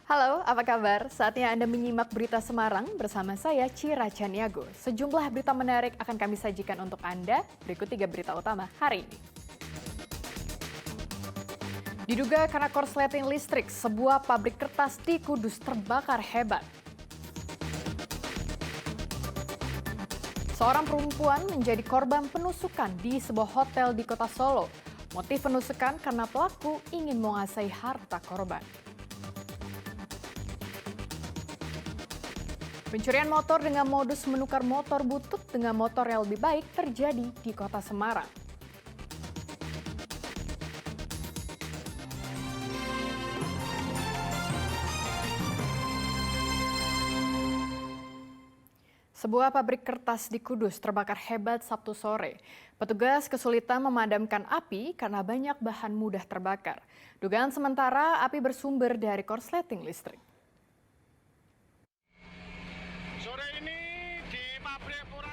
Halo, apa kabar? Saatnya Anda menyimak berita Semarang bersama saya, Cira Caniago. Sejumlah berita menarik akan kami sajikan untuk Anda. Berikut 3 berita utama hari ini. Diduga karena korsleting listrik, sebuah pabrik kertas di Kudus terbakar hebat. Seorang perempuan menjadi korban penusukan di sebuah hotel di kota Solo. Motif penusukan karena pelaku ingin menguasai harta korban. Pencurian motor dengan modus menukar motor butut dengan motor yang lebih baik terjadi di kota Semarang. Sebuah pabrik kertas di Kudus terbakar hebat Sabtu sore. Petugas kesulitan memadamkan api karena banyak bahan mudah terbakar. Dugaan sementara api bersumber dari korsleting listrik.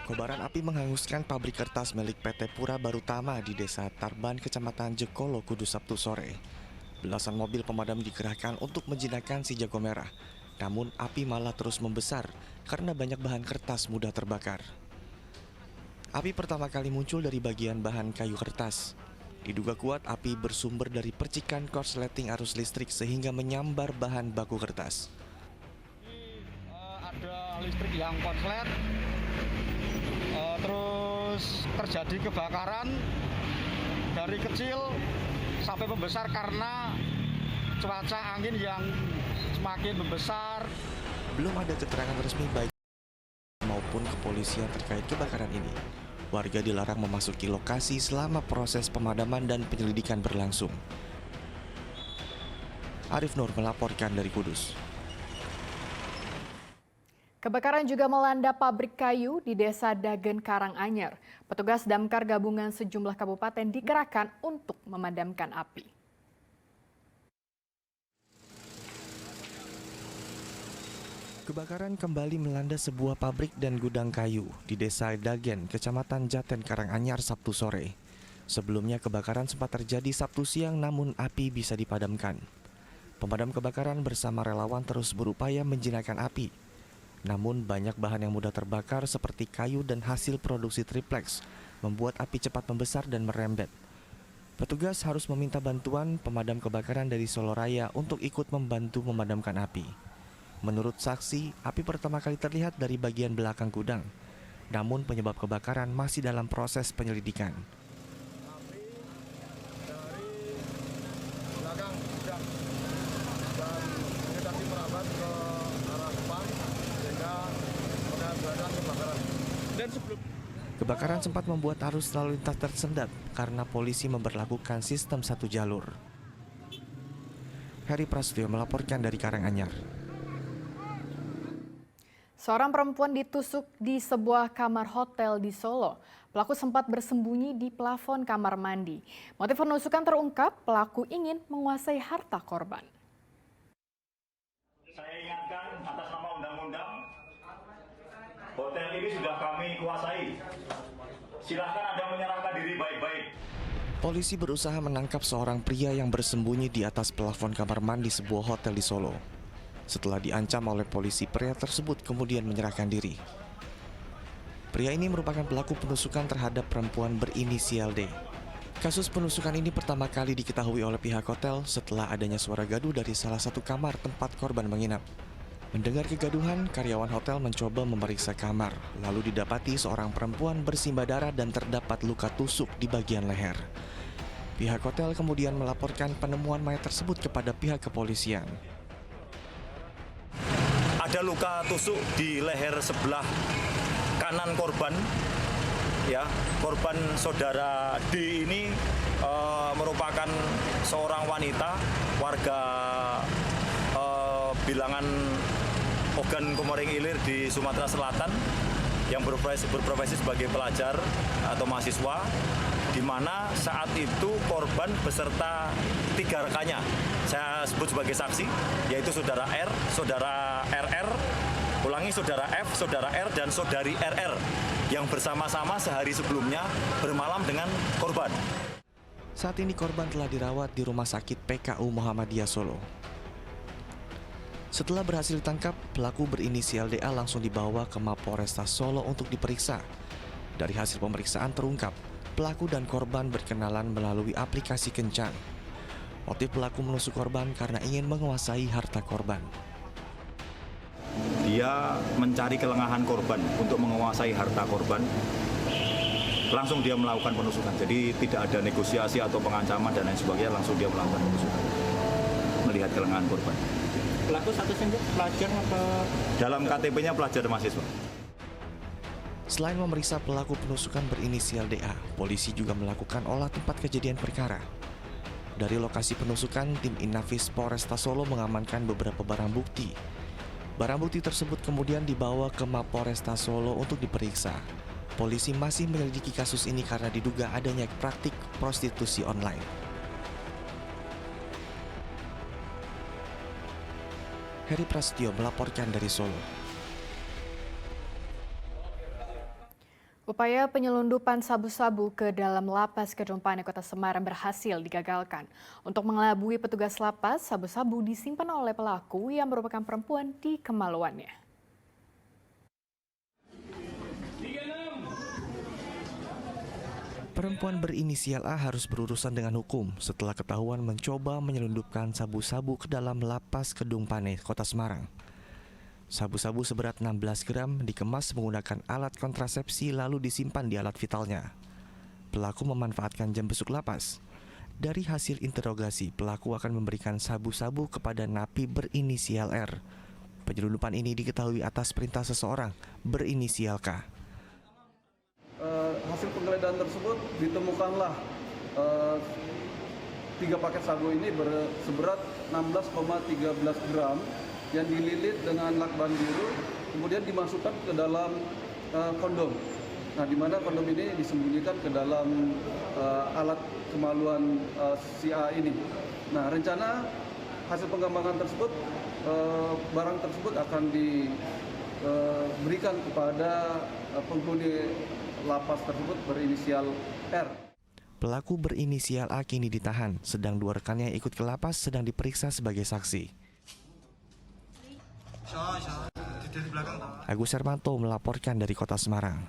Kobaran api menghanguskan pabrik kertas milik PT Pura Barutama di Desa Tarban, Kecamatan Jekolo, Kudus Sabtu sore. Belasan mobil pemadam dikerahkan untuk menjinakkan si jago merah. Namun api malah terus membesar karena banyak bahan kertas mudah terbakar. Api pertama kali muncul dari bagian bahan kayu kertas. Diduga kuat api bersumber dari percikan korsleting arus listrik sehingga menyambar bahan baku kertas. Ada listrik yang korslet. Terus terjadi kebakaran dari kecil sampai membesar karena cuaca angin yang semakin membesar. Belum ada keterangan resmi baik maupun kepolisian terkait kebakaran ini. Warga dilarang memasuki lokasi selama proses pemadaman dan penyelidikan berlangsung. Arif Nur melaporkan dari Kudus. Kebakaran juga melanda pabrik kayu di Desa Dagen, Karanganyar. Petugas damkar gabungan sejumlah kabupaten dikerahkan untuk memadamkan api. Kebakaran kembali melanda sebuah pabrik dan gudang kayu di Desa Dagen, Kecamatan Jaten, Karanganyar, Sabtu sore. Sebelumnya kebakaran sempat terjadi Sabtu siang namun api bisa dipadamkan. Pemadam kebakaran bersama relawan terus berupaya menjinakkan api. Namun banyak bahan yang mudah terbakar seperti kayu dan hasil produksi triplex membuat api cepat membesar dan merembet. Petugas harus meminta bantuan pemadam kebakaran dari Solo Raya untuk ikut membantu memadamkan api. Menurut saksi, api pertama kali terlihat dari bagian belakang gudang. Namun penyebab kebakaran masih dalam proses penyelidikan. Api dari belakang gudang dan ini tadi merambat ke arah depan sehingga mengakibatkan kebakaran. Dan Kebakaran sempat membuat arus lalu lintas tersendat karena polisi memberlakukan sistem satu jalur. Heri Prasetyo melaporkan dari Karanganyar. Seorang perempuan ditusuk di sebuah kamar hotel di Solo. Pelaku sempat bersembunyi di plafon kamar mandi. Motif penusukan terungkap, pelaku ingin menguasai harta korban. Saya ingatkan atas nama undang-undang, hotel ini sudah kami kuasai. Silahkan Anda menyerahkan diri baik-baik. Polisi berusaha menangkap seorang pria yang bersembunyi di atas plafon kamar mandi sebuah hotel di Solo. Setelah diancam oleh polisi, pria tersebut kemudian menyerahkan diri. Pria ini merupakan pelaku penusukan terhadap perempuan berinisial D. Kasus penusukan ini pertama kali diketahui oleh pihak hotel setelah adanya suara gaduh dari salah satu kamar tempat korban menginap. Mendengar kegaduhan, karyawan hotel mencoba memeriksa kamar, lalu didapati seorang perempuan bersimbah darah dan terdapat luka tusuk di bagian leher. Pihak hotel kemudian melaporkan penemuan mayat tersebut kepada pihak kepolisian. Ada luka tusuk di leher sebelah kanan korban. Ya, korban saudara D ini merupakan seorang wanita warga bilangan Ogan Komering Ilir di Sumatera Selatan yang berprofesi sebagai pelajar atau mahasiswa, di mana saat itu korban beserta 3 rekannya, saya sebut sebagai saksi, yaitu saudara R, saudara RR, saudara F, saudara R, dan saudari RR yang bersama-sama sehari sebelumnya bermalam dengan korban. Saat ini korban telah dirawat di Rumah Sakit PKU Muhammadiyah Solo. Setelah berhasil ditangkap, pelaku berinisial DA langsung dibawa ke Mapolresta Solo untuk diperiksa. Dari hasil pemeriksaan terungkap, pelaku dan korban berkenalan melalui aplikasi kencan. Motif pelaku menusuk korban karena ingin menguasai harta korban. Dia mencari kelengahan korban untuk menguasai harta korban. Langsung dia melakukan penusukan. Jadi tidak ada negosiasi atau pengancaman dan lain sebagainya, langsung dia melakukan penusukan. Melihat kelengahan korban. Pelaku statusnya pelajar atau? Dalam KTP-nya pelajar mahasiswa. Selain memeriksa pelaku penusukan berinisial DA, polisi juga melakukan olah tempat kejadian perkara. Dari lokasi penusukan, tim Inafis Polresta Solo mengamankan beberapa barang bukti. Barang bukti tersebut kemudian dibawa ke Mapolresta Solo untuk diperiksa. Polisi masih menyelidiki kasus ini karena diduga adanya praktik prostitusi online. Heri Prasetyo melaporkan dari Solo. Upaya penyelundupan sabu-sabu ke dalam lapas Gedung Panik Kota Semarang berhasil digagalkan. Untuk mengelabui petugas lapas, sabu-sabu disimpan oleh pelaku yang merupakan perempuan di kemaluannya. Perempuan berinisial A harus berurusan dengan hukum setelah ketahuan mencoba menyelundupkan sabu-sabu ke dalam lapas Gedung Panik Kota Semarang. Sabu-sabu seberat 16 gram dikemas menggunakan alat kontrasepsi lalu disimpan di alat vitalnya. Pelaku memanfaatkan jam besuk lapas. Dari hasil interogasi, pelaku akan memberikan sabu-sabu kepada napi berinisial R. Penyelundupan ini diketahui atas perintah seseorang berinisial K. Hasil penggeledahan tersebut ditemukanlah 3 paket sabu ini seberat 16,13 gram yang dililit dengan lakban biru, kemudian dimasukkan ke dalam kondom. Nah, di mana kondom ini disembunyikan ke dalam alat kemaluan si A ini. Nah, rencana hasil pengembangan tersebut, barang tersebut akan diberikan kepada penghuni lapas tersebut berinisial R. Pelaku berinisial A kini ditahan, sedang 2 rekannya yang ikut ke lapas sedang diperiksa sebagai saksi. Agus Hermanto melaporkan dari Kota Semarang.